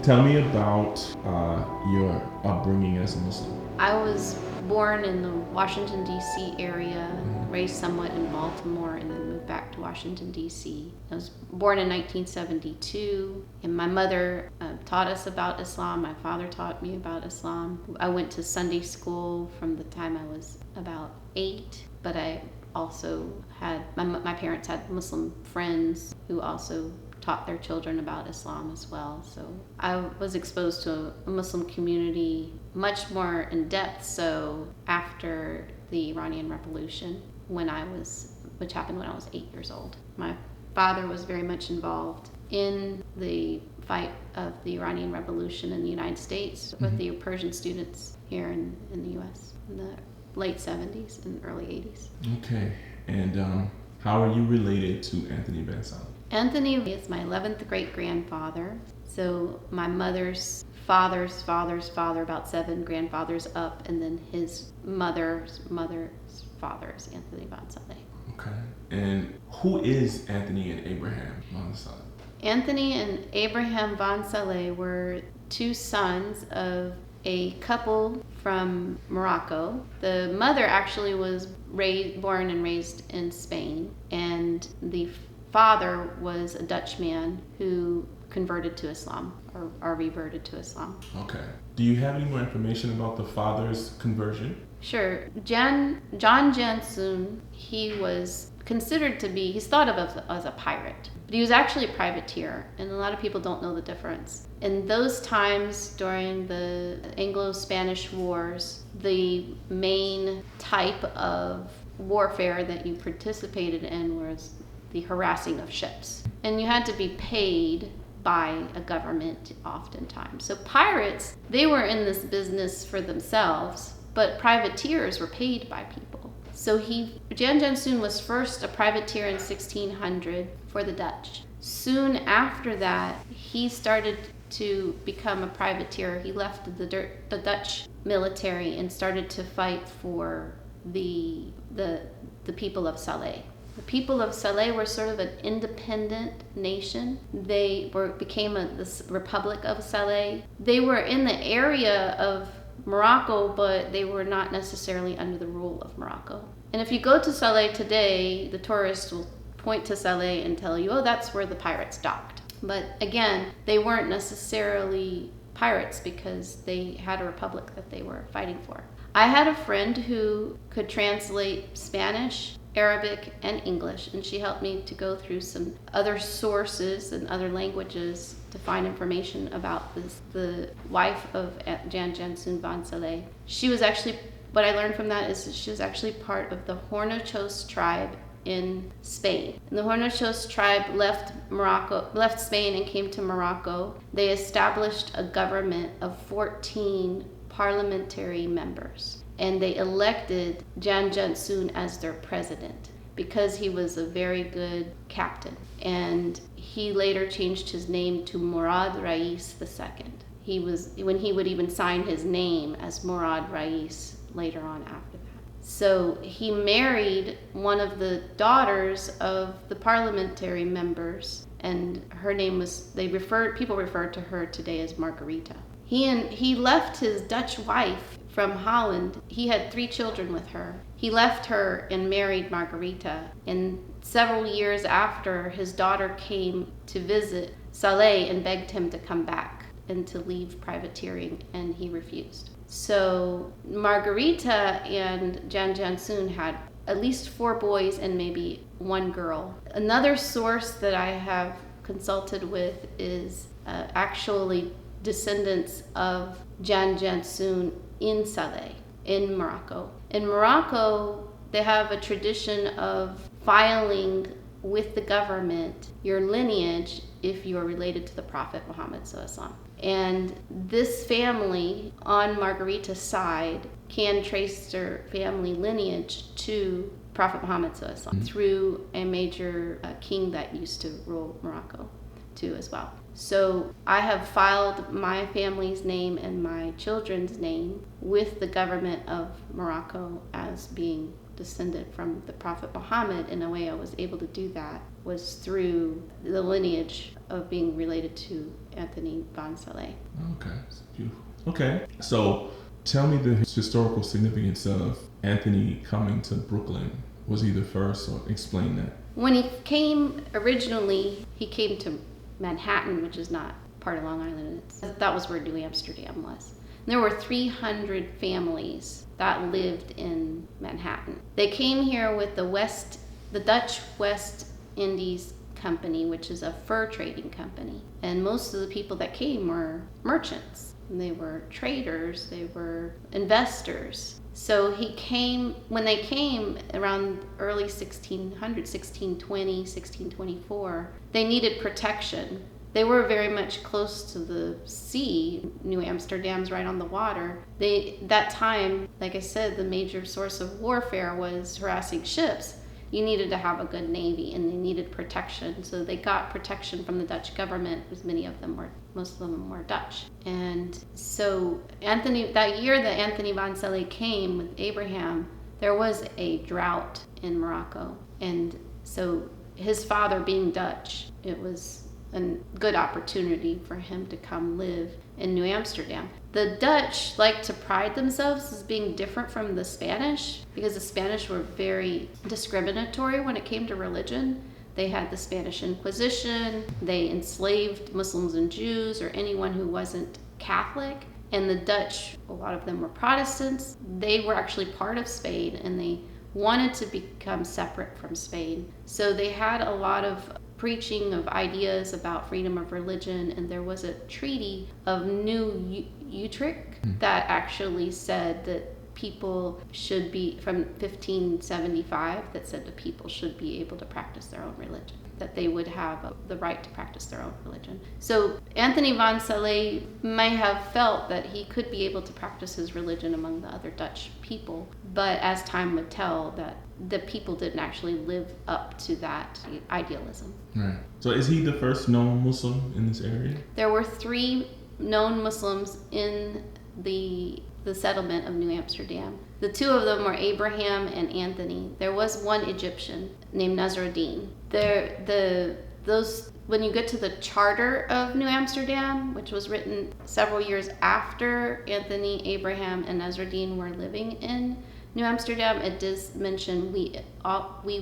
Tell me about your upbringing as a Muslim. I was born in the Washington, D.C. area, raised somewhat in Baltimore, and then moved back to Washington, D.C. I was born in 1972, and my mother taught us about Islam. My father taught me about Islam. I went to Sunday school from the time I was about 8, but I also had, my parents had Muslim friends who also taught their children about Islam as well. So I was exposed to a Muslim community much more in depth so after the Iranian Revolution, which happened when I was 8 years old. My father was very much involved in the fight of the Iranian Revolution in the United States with the Persian students here in the U.S. in the late 70s and early 80s. Okay, and how are you related to Anthony Van Salee? Anthony is my 11th great-grandfather. So my mother's father's father's father, about 7 grandfathers up, and then his mother's father is Anthony Van Salee. Okay. And who is Anthony and Abraham Van Salee? Anthony and Abraham Van Salee were 2 sons of a couple from Morocco. The mother actually was born and raised in Spain, and the father was a Dutch man who converted to Islam or reverted to Islam. Okay. Do you have any more information about the father's conversion? Sure. John Jansoon, he was considered to be, he's thought of as a pirate, but he was actually a privateer, and a lot of people don't know the difference. In those times during the Anglo-Spanish Wars, the main type of warfare that you participated in was the harassing of ships. And you had to be paid by a government oftentimes. So pirates, they were in this business for themselves, but privateers were paid by people. So Jan Jansoon was first a privateer in 1600 for the Dutch. Soon after that, he started to become a privateer. He left the Dutch military and started to fight for the people of Salee. The people of Salee were sort of an independent nation. They became this Republic of Salee. They were in the area of Morocco, but they were not necessarily under the rule of Morocco. And if you go to Salee today, the tourists will point to Salee and tell you, oh, that's where the pirates docked. But again, they weren't necessarily pirates because they had a republic that they were fighting for. I had a friend who could translate Spanish, Arabic, and English, and she helped me to go through some other sources and other languages to find information about the wife of Jan Jansoon Van Salee. She was actually, what I learned from that is that she was actually part of the Hornochos tribe in Spain. And the Hornochos tribe left Spain and came to Morocco. They established a government of 14 parliamentary members, and they elected Jan Jansoon as their president because he was a very good captain. And he later changed his name to Murad Rais II. When he would even sign his name as Murad Rais later on after that. So he married one of the daughters of the parliamentary members, and her name was, people refer to her today as Margarita. He left his Dutch wife from Holland. He had 3 children with her. He left her and married Margarita. And several years after, his daughter came to visit Salee and begged him to come back and to leave privateering, and he refused. So Margarita and Jan Jansoon had at least 4 boys and maybe 1 girl. Another source that I have consulted with is actually descendants of Jan Jansoon in Salee, in Morocco. In Morocco, they have a tradition of filing with the government your lineage if you are related to the Prophet Muhammad Sallallahu. And this family on Margarita's side can trace their family lineage to Prophet Muhammad Sallallahu through a major king that used to rule Morocco too as well. So I have filed my family's name and my children's name with the government of Morocco as being descendant from the Prophet Muhammad. In a way I was able to do that was through the lineage of being related to Anthony von Salee. Okay, that's beautiful. Okay, so tell me the historical significance of Anthony coming to Brooklyn. Was he the first, or explain that? When he came originally, he came to Manhattan, which is not part of Long Island. That was where New Amsterdam was. And there were 300 families that lived in Manhattan. They came here with the Dutch West Indies Company, which is a fur trading company. And most of the people that came were merchants. And they were traders, they were investors. So when they came around early 1600, 1620, 1624, they needed protection. They were very much close to the sea. New Amsterdam's right on the water. That time, like I said, the major source of warfare was harassing ships. You needed to have a good navy, and they needed protection. So they got protection from the Dutch government, because most of them were Dutch. And so that year that Anthony von Salee came with Abraham, there was a drought in Morocco. And so his father being Dutch, it was a good opportunity for him to come live in New Amsterdam. The Dutch like to pride themselves as being different from the Spanish, because the Spanish were very discriminatory when it came to religion. They had the Spanish Inquisition. They enslaved Muslims and Jews or anyone who wasn't Catholic. And the Dutch, a lot of them were Protestants. They were actually part of Spain, and they wanted to become separate from Spain. So they had a lot of preaching of ideas about freedom of religion, and there was a treaty of New Utrecht that actually said that people should be, from 1575, that said that people should be able to practice their own religion, that they would have the right to practice their own religion. So Anthony von Salee may have felt that he could be able to practice his religion among the other Dutch people, but as time would tell, that the people didn't actually live up to that idealism. Right. So is he the first known Muslim in this area? There were 3 known Muslims in the settlement of New Amsterdam. The 2 of them were Abraham and Anthony. There was one Egyptian named Nasruddin. When you get to the Charter of New Amsterdam, which was written several years after Anthony, Abraham, and Nasruddin were living in New Amsterdam, it does mention we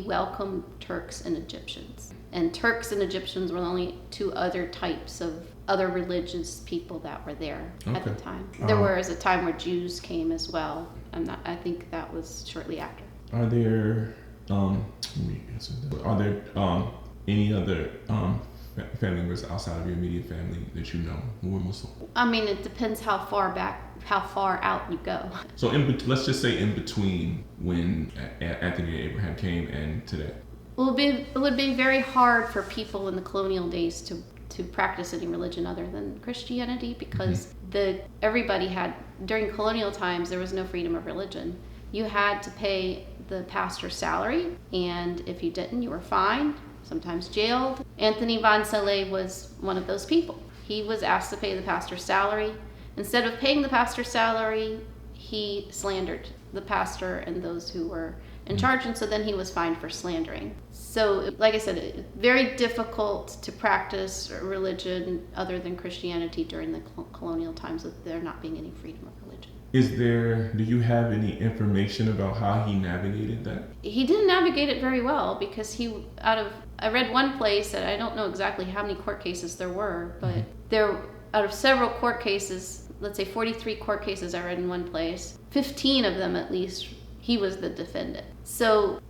welcome Turks and Egyptians. And Turks and Egyptians were the only 2 other types of other religious people that were there at the time. There was a time where Jews came as well. I think that was shortly after. Are there any other family members outside of your immediate family that you know who were Muslim? I mean, it depends how far out you go. So let's just say in between when Anthony and Abraham came and today. It would be very hard for people in the colonial days to practice any religion other than Christianity, because everybody had, during colonial times, there was no freedom of religion. You had to pay the pastor's salary, and if you didn't, you were fined, sometimes jailed. Anthony von Salee was one of those people. He was asked to pay the pastor's salary. Instead of paying the pastor's salary, he slandered the pastor and those who were in charge, and so then he was fined for slandering. So, like I said, very difficult to practice religion other than Christianity during the colonial times, with there not being any freedom of religion. Do you have any information about how he navigated that? He didn't navigate it very well, because I read one place, and I don't know exactly how many court cases there were, but out of several court cases, let's say 43 court cases I read in one place, 15 of them at least, he was the defendant. So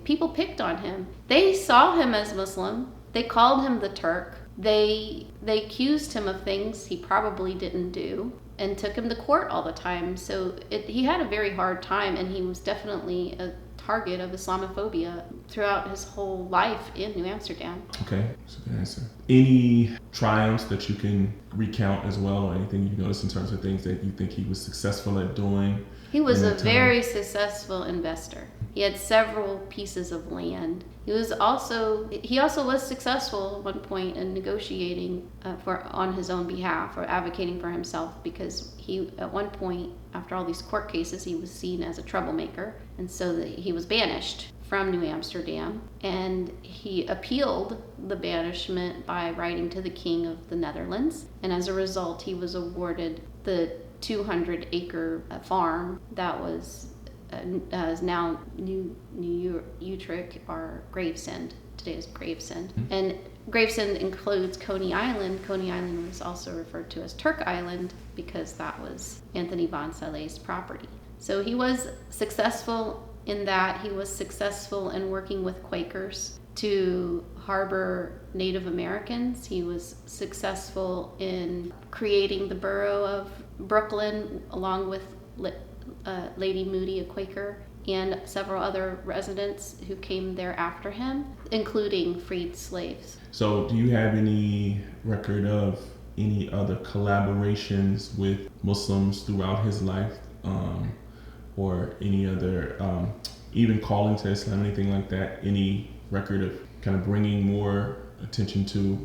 people picked on him. They saw him as Muslim. They called him the Turk. They accused him of things he probably didn't do, and took him to court all the time. So he had a very hard time, and he was definitely a target of Islamophobia throughout his whole life in New Amsterdam. Okay, that's a good answer. Any triumphs that you can recount as well, or anything you notice in terms of things that you think he was successful at doing? He was a very successful investor. He had several pieces of land. He also was successful at one point in negotiating on his own behalf, or advocating for himself, because he, at one point, after all these court cases, he was seen as a troublemaker, and so he was banished from New Amsterdam, and he appealed the banishment by writing to the King of the Netherlands, and as a result, he was awarded the 200-acre farm that was is now New Utrecht, or Gravesend. Today is Gravesend. Mm-hmm. And Gravesend includes Coney Island. Coney Island was also referred to as Turk Island because that was Anthony von Salee's property. So he was successful in that. He was successful in working with Quakers to harbor Native Americans. He was successful in creating the borough of Brooklyn along with Lady Moody, a Quaker, and several other residents who came there after him, including freed slaves. So do you have any record of any other collaborations with Muslims throughout his life, or any other, even calling to Islam, anything like that? Any record of kind of bringing more attention to,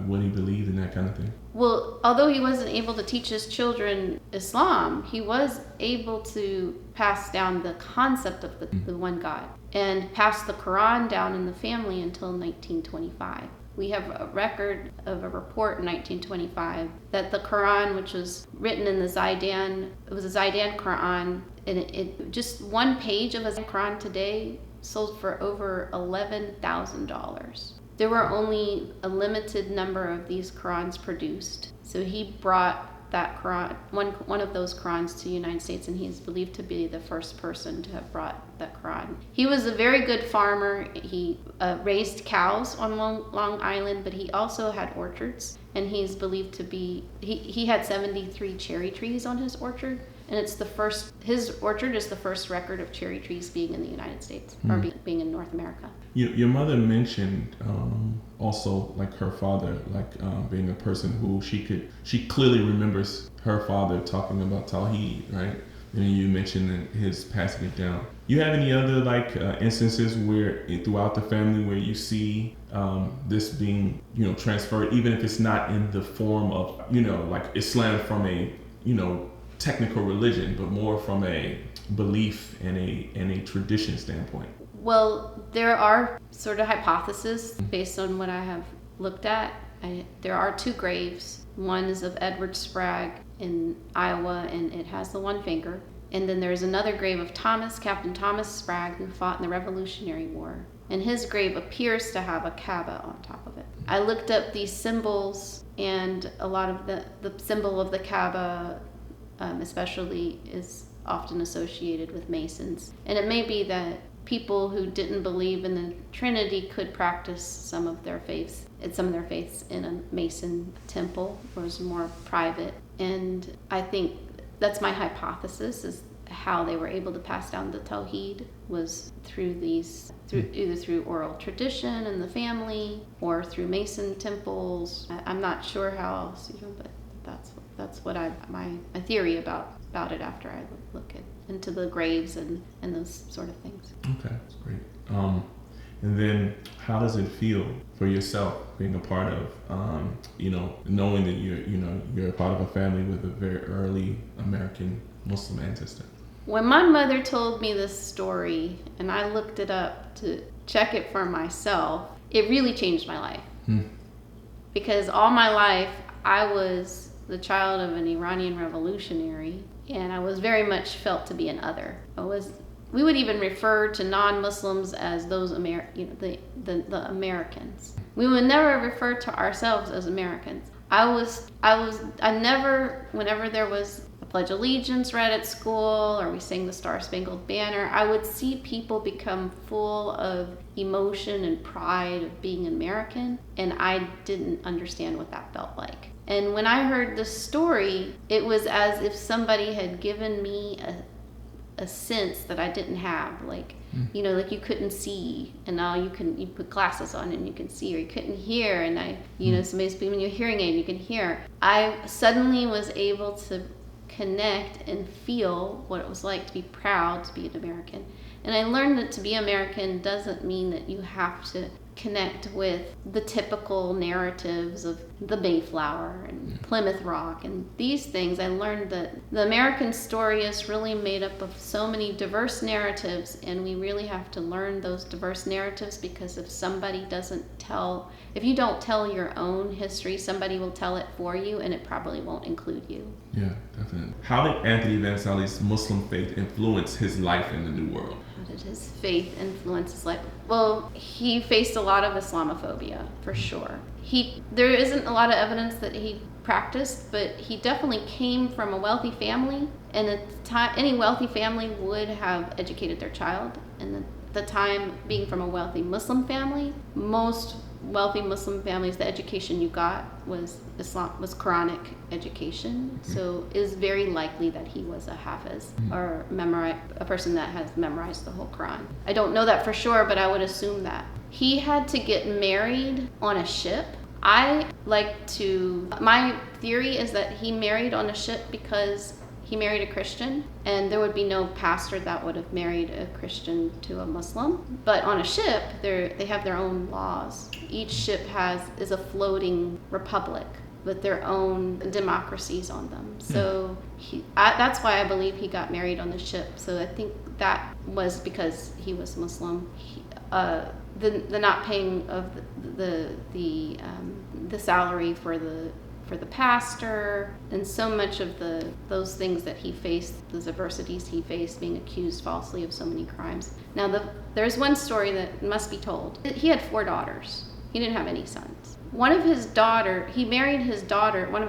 what he believed and that kind of thing? Well, although he wasn't able to teach his children Islam, he was able to pass down the concept of the one God, and pass the Quran down in the family until 1925. We have a record of a report in 1925 that the Quran, which was written in the Zaydan, it was a Zaydan Quran, and it just one page of a Quran today sold for over $11,000. There were only a limited number of these Qurans produced. So he brought that Quran, one of those Qurans, to the United States, and he is believed to be the first person to have brought that Quran. He was a very good farmer. He raised cows on Long Island, but he also had orchards, and he's believed to be, he had 73 cherry trees on his orchard. And his orchard is the first record of cherry trees being in the United States, or being in North America. Your mother mentioned also, like, her father, being a person who she clearly remembers her father talking about Tawheed, right? And you mentioned his passing it down. You have any other instances where throughout the family where you see this being transferred, even if it's not in the form of Islam from a technical religion, but more from a belief and a tradition standpoint? Well, there are sort of hypotheses based on what I have looked at. There are two graves. One is of Edward Spragg in Iowa, and it has the one finger. And then there's another grave of Captain Thomas Spragg, who fought in the Revolutionary War. And his grave appears to have a Kaaba on top of it. I looked up these symbols, and a lot of the symbol of the Kaaba especially is often associated with Masons. And it may be that people who didn't believe in the Trinity could practice some of their faiths in a Mason temple, or is more private. And I think that's my hypothesis, is how they were able to pass down the Tawheed was either through oral tradition in the family or through Mason temples. I'm not sure how else, but that's what my theory about it after I look into the graves and those sort of things. Okay, that's great. And then how does it feel for yourself being a part of, knowing that you're a part of a family with a very early American Muslim ancestor? When my mother told me this story and I looked it up to check it for myself, it really changed my life. Because all my life I was the child of an Iranian revolutionary, and I was very much felt to be an other. We would even refer to non-Muslims as those the Americans. We would never refer to ourselves as Americans. I never, whenever there was a Pledge of Allegiance read at school, or we sang the Star-Spangled Banner, I would see people become full of emotion and pride of being American, and I didn't understand what that felt like. And when I heard this story, it was as if somebody had given me a sense that I didn't have, like you couldn't see, and now you put glasses on and you can see, or you couldn't hear, and somebody's giving you a hearing aid, you can hear. I suddenly was able to connect and feel what it was like to be proud to be an American. And I learned that to be American doesn't mean that you have to connect with the typical narratives of the Mayflower and Plymouth Rock and these things. I learned that the American story is really made up of so many diverse narratives, and we really have to learn those diverse narratives, because if you don't tell your own history, somebody will tell it for you, and it probably won't include you. Yeah, definitely. How did Anthony Van Salee's Muslim faith influence his life in the New World? How did his faith influence his life? Well, he faced a lot of Islamophobia, for sure. There isn't a lot of evidence that he practiced, but he definitely came from a wealthy family, and at the time, any wealthy family would have educated their child. And at the time, being from a wealthy Muslim family, most wealthy Muslim families, the education you got was Quranic education. So it is very likely that he was a hafiz, or a person that has memorized the whole Quran. I don't know that for sure, but I would assume that. He had to get married on a ship. My theory is that he married on a ship because he married a Christian, and there would be no pastor that would have married a Christian to a Muslim. But on a ship, they have their own laws. Each ship is a floating republic with their own democracies on them. So that's why I believe he got married on the ship. So I think that was because he was Muslim. The not paying of the salary for the pastor, and so much of those things that he faced, those adversities he faced, being accused falsely of so many crimes. Now, there's one story that must be told. He had 4 daughters. He didn't have any sons. He married one of his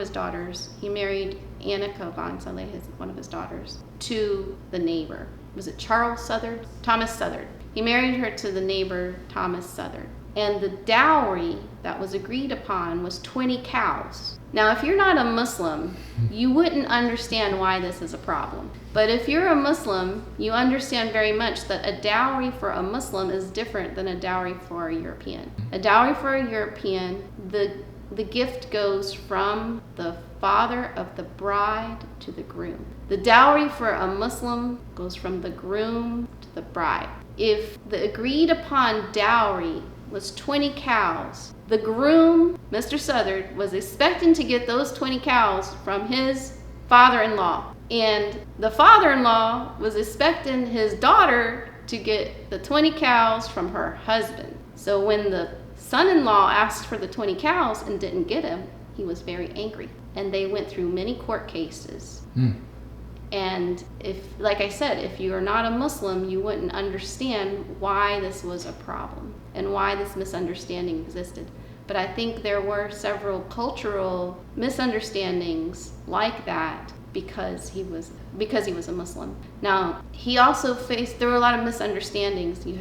daughters. He married Annika Van Salee, one of his daughters, to the neighbor. Was it Thomas Southard. He married her to the neighbor, Thomas Southard. And the dowry that was agreed upon was 20 cows. Now, if you're not a Muslim, you wouldn't understand why this is a problem. But if you're a Muslim, you understand very much that a dowry for a Muslim is different than a dowry for a European. A dowry for a European, the gift goes from the father of the bride to the groom. The dowry for a Muslim goes from the groom to the bride. If the agreed upon dowry was 20 cows, the groom, Mr. Southard, was expecting to get those 20 cows from his father-in-law. And the father-in-law was expecting his daughter to get the 20 cows from her husband. So when the son-in-law asked for the 20 cows and didn't get him, he was very angry. And they went through many court cases. And like I said, if you are not a Muslim, you wouldn't understand why this was a problem and why this misunderstanding existed. But I think there were several cultural misunderstandings like that because he was a Muslim. Now, he also there were a lot of misunderstandings. There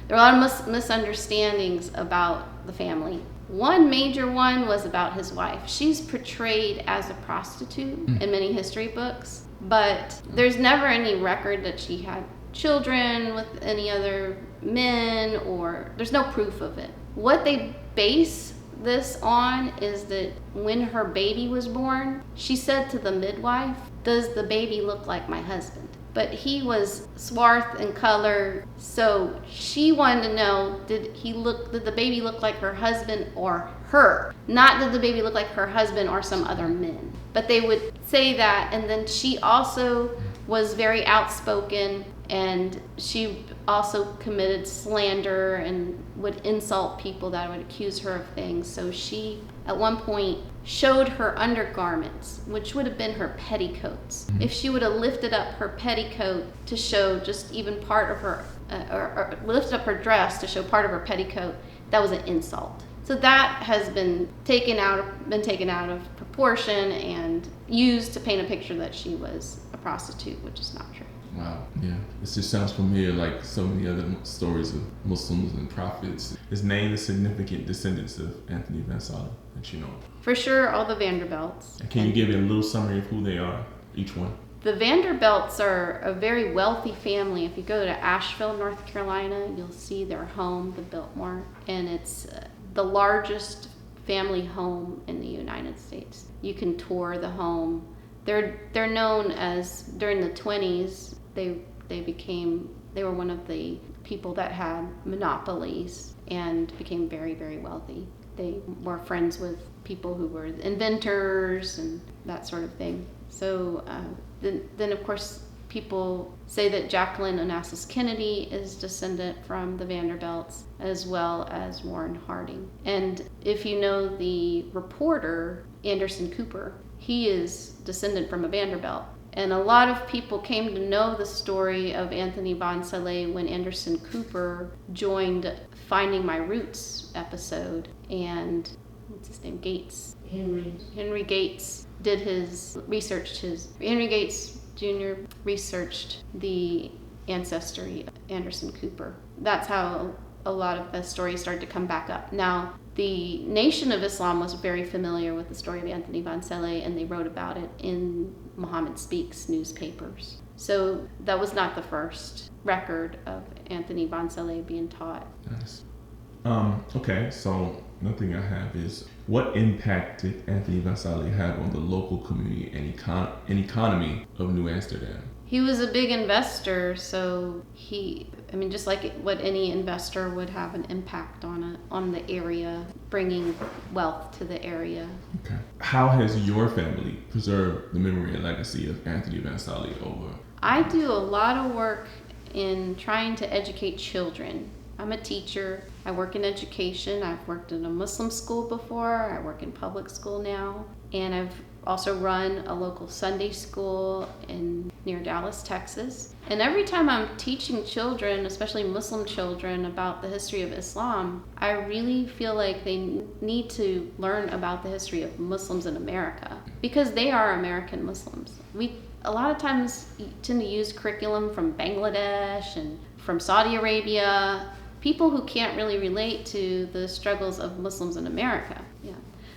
were a lot of misunderstandings about the family. One major one was about his wife. She's portrayed as a prostitute in many history books, but there's never any record that she had children with any other men, or there's no proof of it. What they base this on is that when her baby was born, she said to the midwife, "Does the baby look like my husband?" But he was swarth in color, so she wanted to know, did the baby look like her husband or her? Not did the baby look like her husband or some other men. But they would say that, and then she also was very outspoken, and she also committed slander and would insult people that would accuse her of things. So she, at one point, showed her undergarments, which would have been her petticoats. If she would have lifted up her petticoat to show just even part of her, or lifted up her dress to show part of her petticoat, that was an insult. So that has been taken out of proportion and used to paint a picture that she was a prostitute, which is not true. Wow, yeah. This just sounds familiar, like so many other stories of Muslims and prophets. His name is significant descendants of Anthony Van Salee, that you know. For sure, all the Vanderbilts. And can you give me a little summary of who they are, each one? The Vanderbilts are a very wealthy family. If you go to Asheville, North Carolina, you'll see their home, the Biltmore, and it's the largest family home in the United States. You can tour the home. They're known as, during the 20s, they became They were one of the people that had monopolies and became very, very wealthy. They were friends with people who were inventors and that sort of thing. So then of course, people say that Jacqueline Onassis Kennedy is descendant from the Vanderbilts, as well as Warren Harding. And if you know the reporter, Anderson Cooper, he is descendant from a Vanderbilt. And a lot of people came to know the story of Anthony von Salee when Anderson Cooper joined Finding My Roots episode. And what's his name? Gates. Henry Gates did his research. Henry Gates Jr. researched the ancestry of Anderson Cooper. That's how a lot of the stories started to come back up. Now, the Nation of Islam was very familiar with the story of Anthony von Salee, and they wrote about it in Muhammad Speaks newspapers. So that was not the first record of Anthony von Salee being taught. Nice. Okay, so another thing I have is, what impact did Anthony von Salee have on the local community and economy of New Amsterdam? He was a big investor, so just like what any investor would have an impact on the area, bringing wealth to the area. Okay. How has your family preserved the memory and legacy of Anthony von Salee over? I do a lot of work in trying to educate children. I'm a teacher. I work in education. I've worked in a Muslim school before. I work in public school now. And I've also run a local Sunday school near Dallas, Texas. And every time I'm teaching children, especially Muslim children, about the history of Islam, I really feel like they need to learn about the history of Muslims in America, because they are American Muslims. We a lot of times tend to use curriculum from Bangladesh and from Saudi Arabia, people who can't really relate to the struggles of Muslims in America. Yeah.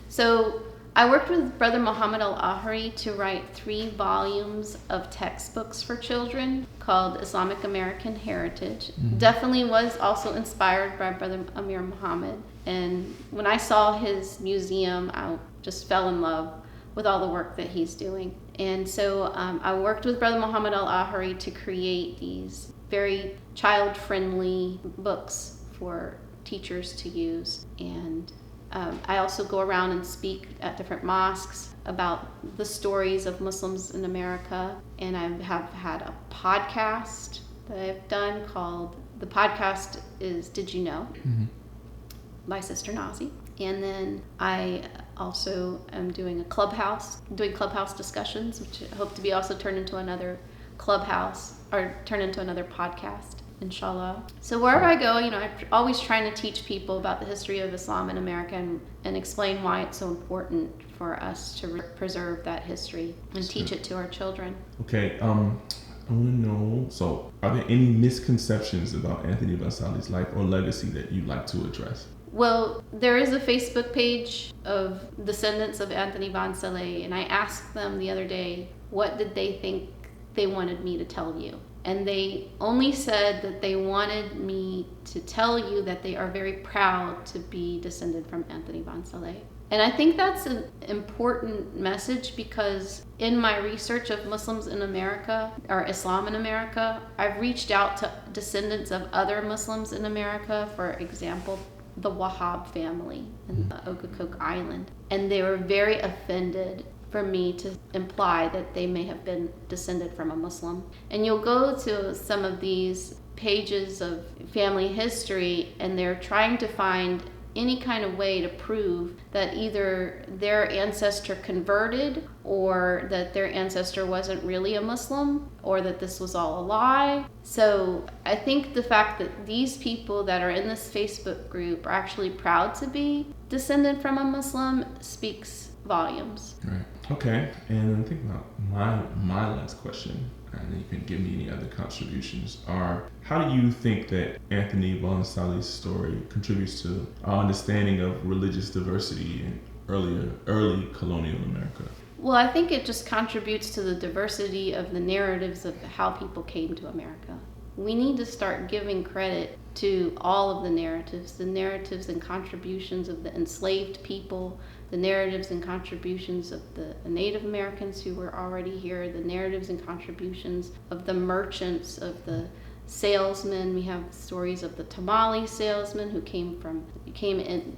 So I worked with Brother Muhammad Al-Ahri to write 3 volumes of textbooks for children called Islamic American Heritage. Mm-hmm. Definitely was also inspired by Brother Amir Muhammad. And when I saw his museum, I just fell in love with all the work that he's doing. And so I worked with Brother Muhammad Al-Ahri to create these very child-friendly books for teachers to use. And I also go around and speak at different mosques about the stories of Muslims in America. And I have had a podcast that I've done the podcast is Did You Know? Mm-hmm. By Sister Nazi. And then I also am doing clubhouse discussions, which I hope to be also turned into another clubhouse or turn into another podcast, inshallah. So wherever I go, I'm always trying to teach people about the history of Islam in America and explain why it's so important for us to preserve that history and teach it to our children. Okay, I want to know, so are there any misconceptions about Anthony von Salee's life or legacy that you'd like to address? Well, there is a Facebook page of Descendants of Anthony von Salee, and I asked them the other day, what did they think they wanted me to tell you? And they only said that they wanted me to tell you that they are very proud to be descended from Anthony von Salee. And I think that's an important message, because in my research of Muslims in America, or Islam in America, I've reached out to descendants of other Muslims in America, for example, the Wahhab family in the Ocracoke Island. And they were very offended for me to imply that they may have been descended from a Muslim. And you'll go to some of these pages of family history, and they're trying to find any kind of way to prove that either their ancestor converted, or that their ancestor wasn't really a Muslim, or that this was all a lie. So I think the fact that these people that are in this Facebook group are actually proud to be descended from a Muslim speaks volumes. Right. Okay. And I think about my last question, and you can give me any other contributions, are how do you think that Anthony von Salee's story contributes to our understanding of religious diversity in early colonial America? Well, I think it just contributes to the diversity of the narratives of how people came to America. We need to start giving credit to all of the narratives and contributions of the enslaved people, the narratives and contributions of the Native Americans who were already here, the narratives and contributions of the merchants, of the salesmen. We have stories of the tamale salesman who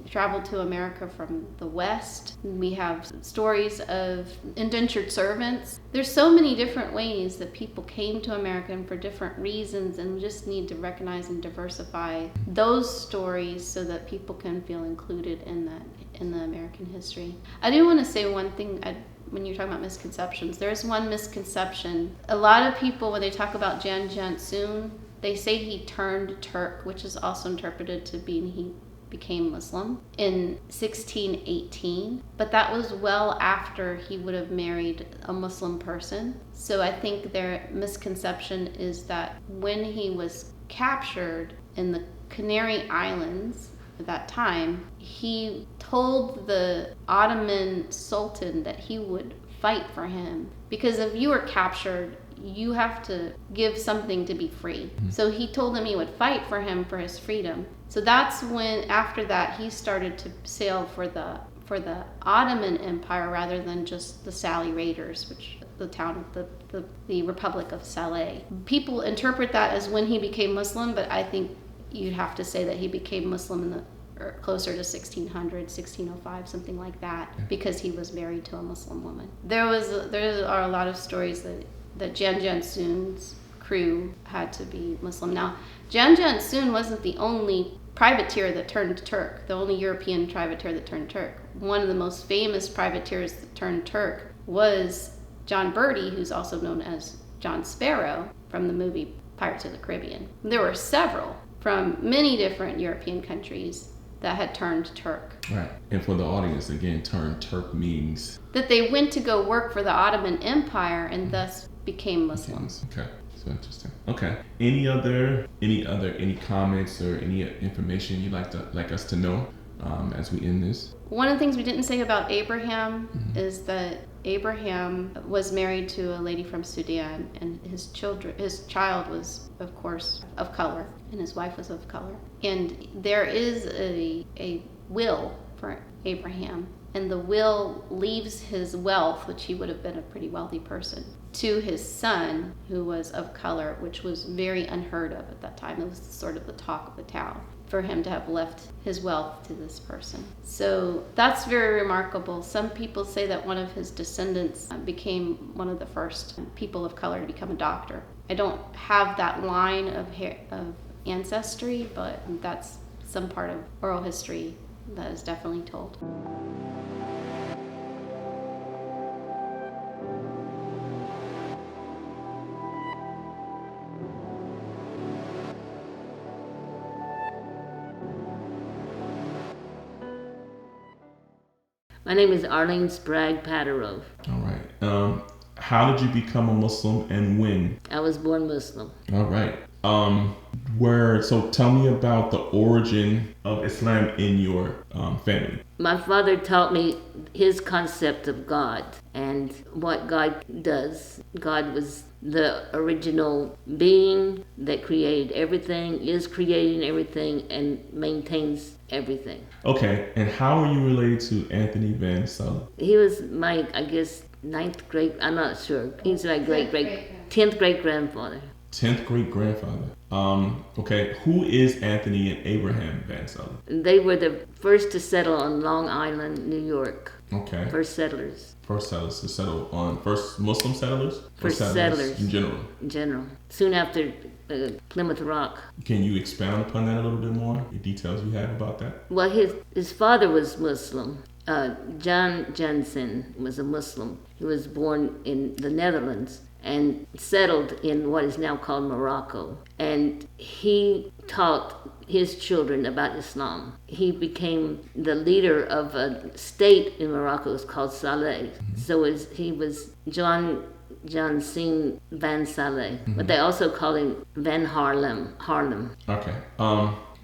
traveled to America from the West. We have stories of indentured servants. There's so many different ways that people came to America and for different reasons, and we just need to recognize and diversify those stories so that people can feel included in the American history. I do want to say one thing. When you're talking about misconceptions, there's one misconception. A lot of people, when they talk about Jan Jansoon, they say he turned Turk, which is also interpreted to mean he became Muslim in 1618, but that was well after he would have married a Muslim person. So I think their misconception is that when he was captured in the Canary Islands at that time, he told the Ottoman Sultan that he would fight for him, because if you were captured, you have to give something to be free. So he told him he would fight for him for his freedom. So that's when, after that, he started to sail for the Ottoman Empire rather than just the Salee Raiders, which the Republic of Salee. People interpret that as when he became Muslim, but I think you'd have to say that he became Muslim closer to 1600, 1605, something like that, because he was married to a Muslim woman. There are a lot of stories that Jan Jansoon's crew had to be Muslim. Now, Jan Jansoon wasn't the only privateer that turned Turk, the only European privateer that turned Turk. One of the most famous privateers that turned Turk was John Bertie, who's also known as John Sparrow from the movie Pirates of the Caribbean. There were several from many different European countries that had turned Turk. Right. And for the audience, again, turn Turk means that they went to go work for the Ottoman Empire and thus became Muslims. Okay. So interesting. Okay. Any comments or any information you'd like us to know as we end this? One of the things we didn't say about Abraham is that Abraham was married to a lady from Sudan, and his child was, of course, of color, and his wife was of color. And there is a will for Abraham, and the will leaves his wealth, which he would have been a pretty wealthy person, to his son, who was of color, which was very unheard of at that time. It was sort of the talk of the town for him to have left his wealth to this person. So that's very remarkable. Some people say that one of his descendants became one of the first people of color to become a doctor. I don't have that line of ancestry, but that's some part of oral history that is definitely told. My name is Arlene Sprague Pater-Rov. All right. How did you become a Muslim and when? I was born Muslim. All right. So tell me about the origin of Islam in your family. My father taught me his concept of God and what God does. God was the original being that created everything, is creating everything, and maintains everything. Okay, and how are you related to Anthony Van Salee? He was my, I guess, 9th great, I'm not sure. He's my 10th great grandfather. 10th great grandfather. Okay, who is Anthony and Abraham Van Salee? They were the first to settle on Long Island, New York. Okay. First settlers to settle on, first Muslim settlers? First settlers. In general? In general. Soon after Plymouth Rock. Can you expound upon that a little bit more? The details you have about that? Well, his father was Muslim. John Jansen was a Muslim. He was born in the Netherlands and settled in what is now called Morocco. And he taught his children about Islam. He became the leader of a state in Morocco. It's called Salee. So he was John Jansen Van Salee, but they also call him Van Harlem. Okay.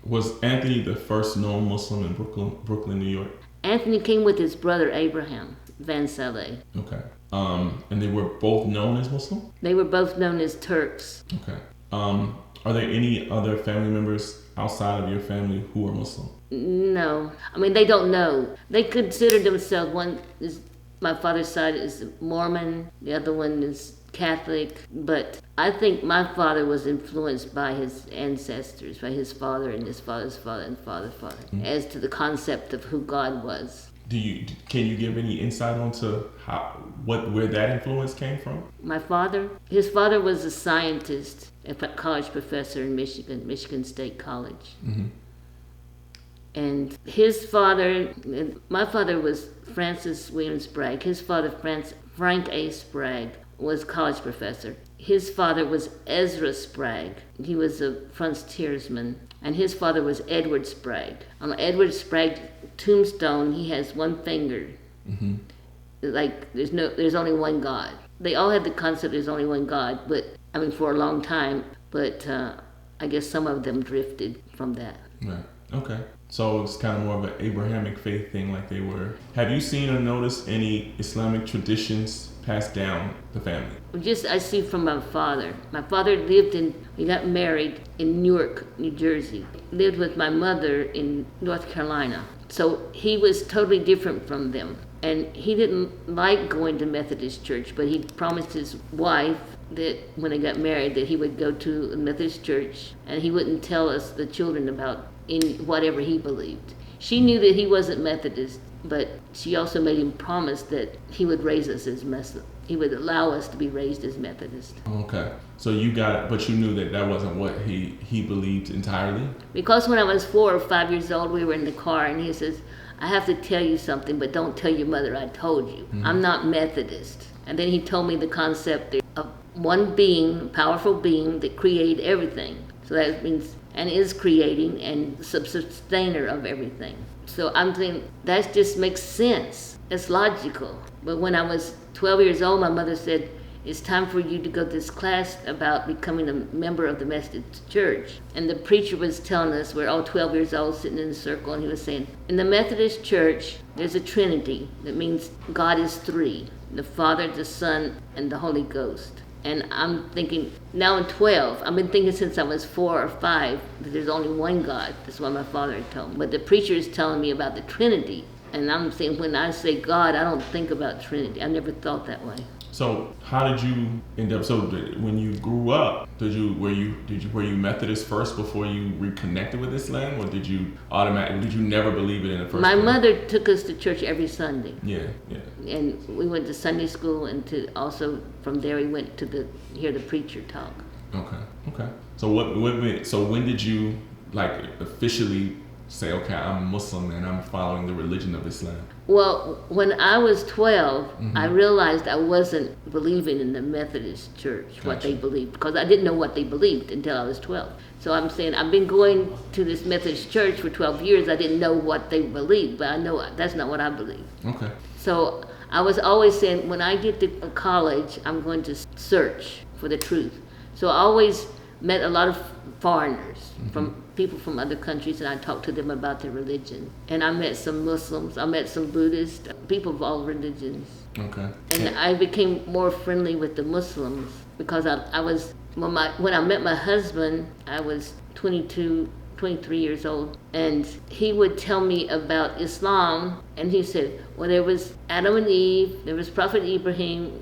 Was Anthony the first known Muslim in Brooklyn, New York? Anthony came with his brother Abraham Van Salee. Okay. And they were both known as Muslim? They were both known as Turks. Okay. Are there any other family members outside of your family who are Muslim? No. I mean, they don't know. They consider themselves, one is, my father's side is Mormon, the other one is Catholic, but I think my father was influenced by his ancestors, by his father and his father's father and father, as to the concept of who God was. Can you give any insight onto where that influence came from? My father, his father was a scientist, a college professor in Michigan State College. Mm-hmm. And his father, my father was Francis William Sprague. His father, Frank A. Sprague, was college professor. His father was Ezra Sprague. He was a frontiersman. And his father was Edward Sprague. On Edward Sprague's tombstone, he has one finger. Mm-hmm. Like there's only one God. They all had the concept there's only one God, but I mean for a long time. But I guess some of them drifted from that. Right. Okay. So it's kind of more of an Abrahamic faith thing, like they were. Have you seen or noticed any Islamic traditions passed down the family? Just I see from my father. My father he got married in Newark, New Jersey. Lived with my mother in North Carolina. So he was totally different from them. And he didn't like going to Methodist church, but he promised his wife that when they got married that he would go to a Methodist church and he wouldn't tell us, the children, about in whatever he believed. She knew that he wasn't Methodist, but she also made him promise that he would raise us as Muslim. He would allow us to be raised as Methodist. Okay. So you got it, but you knew that wasn't what he believed entirely? Because when I was 4 or 5 years old, we were in the car and he says, I have to tell you something, but don't tell your mother I told you. Mm-hmm. I'm not Methodist. And then he told me the concept of one being, a powerful being that created everything. So that means, and is creating and the sustainer of everything. So I'm thinking, that just makes sense. It's logical. But when I was 12 years old, my mother said, it's time for you to go to this class about becoming a member of the Methodist Church. And the preacher was telling us, we're all 12 years old sitting in a circle, and he was saying, in the Methodist Church, there's a Trinity. That means God is three, the Father, the Son, and the Holy Ghost. And I'm thinking, now I'm 12. I've been thinking since I was 4 or 5 that there's only one God. That's what my father had told me. But the preacher is telling me about the Trinity. And I'm saying, when I say God, I don't think about Trinity. I never thought that way. So how did you end up? So when you grew up, were you Methodist first before you reconnected with Islam, or did you never believe it in the first place? My mother took us to church every Sunday. Yeah. And we went to Sunday school, and also from there we went to hear the preacher talk. Okay. So when did you officially say, okay, I'm Muslim and I'm following the religion of Islam? Well, when I was 12, mm-hmm. I realized I wasn't believing in the Methodist Church, Gotcha. What they believed, because I didn't know what they believed until I was 12. So I'm saying, I've been going to this Methodist Church for 12 years. I didn't know what they believed, but I know that's not what I believe. Okay. So I was always saying, when I get to college, I'm going to search for the truth. So I always met a lot of foreigners, mm-hmm. from people from other countries, and I talked to them about their religion. And I met some Muslims, I met some Buddhists, people of all religions. Okay. And I became more friendly with the Muslims because I was, when I met my husband, I was 23 years old, and he would tell me about Islam, and he said, well, there was Adam and Eve, there was Prophet Abraham,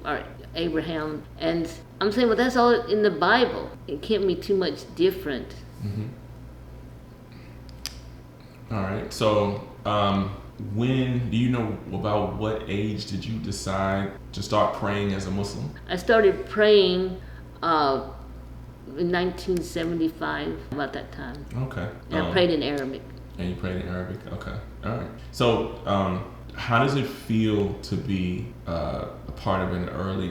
and I'm saying, well, that's all in the Bible. It can't be too much different. Mm-hmm. All right. So, when do you know about what age did you decide to start praying as a Muslim? I started praying in 1975, about that time. Okay. And I prayed in Arabic. And you prayed in Arabic. Okay. All right. So, how does it feel to be a part of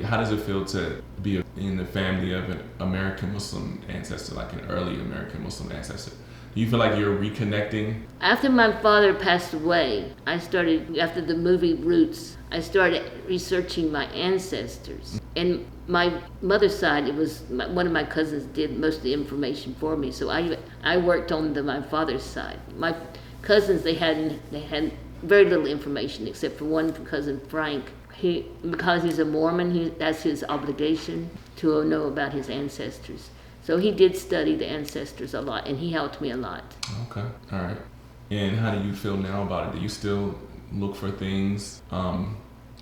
how does it feel to be in the family of an American Muslim ancestor, like an early American Muslim ancestor? Do you feel like you're reconnecting? After my father passed away, after the movie Roots, I started researching my ancestors. And my mother's side, it was one of my cousins did most of the information for me, so I worked on my father's side. My cousins, they had very little information except for one cousin, Frank. Because he's a Mormon, that's his obligation to know about his ancestors. So he did study the ancestors a lot, and he helped me a lot. Okay, all right. And how do you feel now about it? Do you still look for things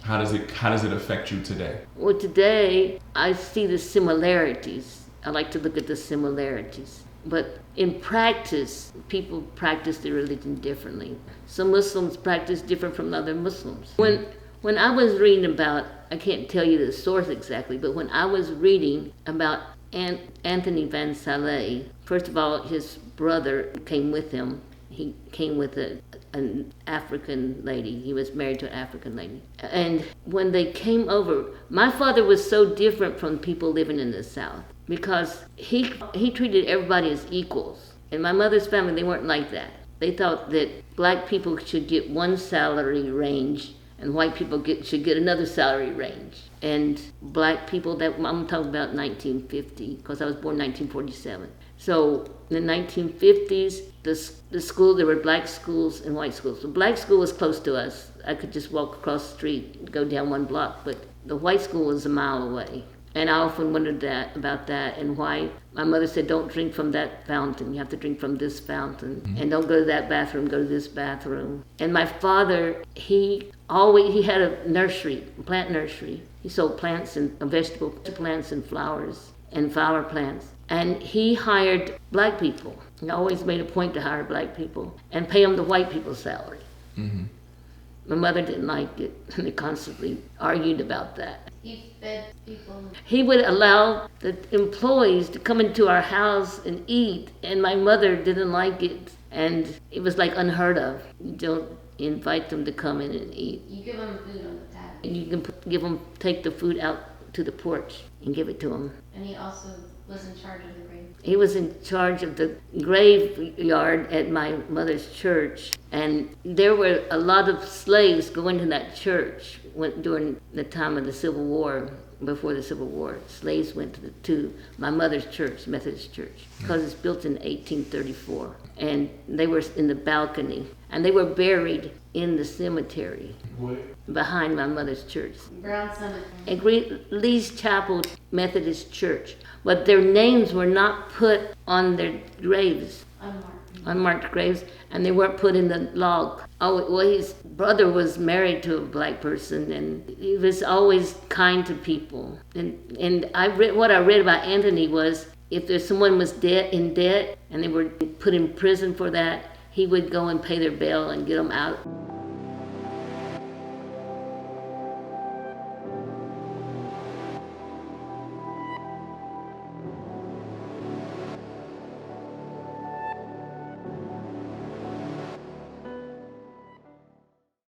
How does it affect you today? Well, today I see the similarities. I like to look at the similarities. But in practice, people practice their religion differently. Some Muslims practice different from other Muslims. When I was reading about, I can't tell you the source exactly, but when I was reading about Anthony van Salee, first of all, his brother came with him. He came with an African lady. He was married to an African lady. And when they came over, my father was so different from people living in the South because he treated everybody as equals. In my mother's family, they weren't like that. They thought that black people should get one salary range and white people should get another salary range. And black people, that I'm talking about 1950, because I was born 1947. So in the 1950s, the school, there were black schools and white schools. The black school was close to us. I could just walk across the street and go down one block, but the white school was a mile away. And I often wondered about that and why my mother said, don't drink from that fountain. You have to drink from this fountain. Mm-hmm. And don't go to that bathroom, go to this bathroom. And my father, he had a nursery, plant nursery. He sold plants and vegetable plants and flowers and flower plants. And he hired black people. He always made a point to hire black people and pay them the white people's salary. Mm-hmm. My mother didn't like it, and they constantly argued about that. He fed people. He would allow the employees to come into our house and eat, and my mother didn't like it. And it was like unheard of. You don't invite them to come in and eat. You give them food on the table. And you can take the food out to the porch and give it to them. And he also was in charge of the grave. He was in charge of the graveyard at my mother's church, and there were a lot of slaves going to that church during the time of the Civil War. Before the Civil War, slaves went to my mother's church, Methodist Church, because it's built in 1834, and they were in the balcony, and they were buried in the cemetery behind my mother's church. Brown Cemetery. At Lee's Chapel Methodist Church, but their names were not put on their graves. Unmarked graves, and they weren't put in the log. Oh, well, his brother was married to a black person, and he was always kind to people. And what I read about Anthony was if there's someone was in debt, and they were put in prison for that, he would go and pay their bail and get them out.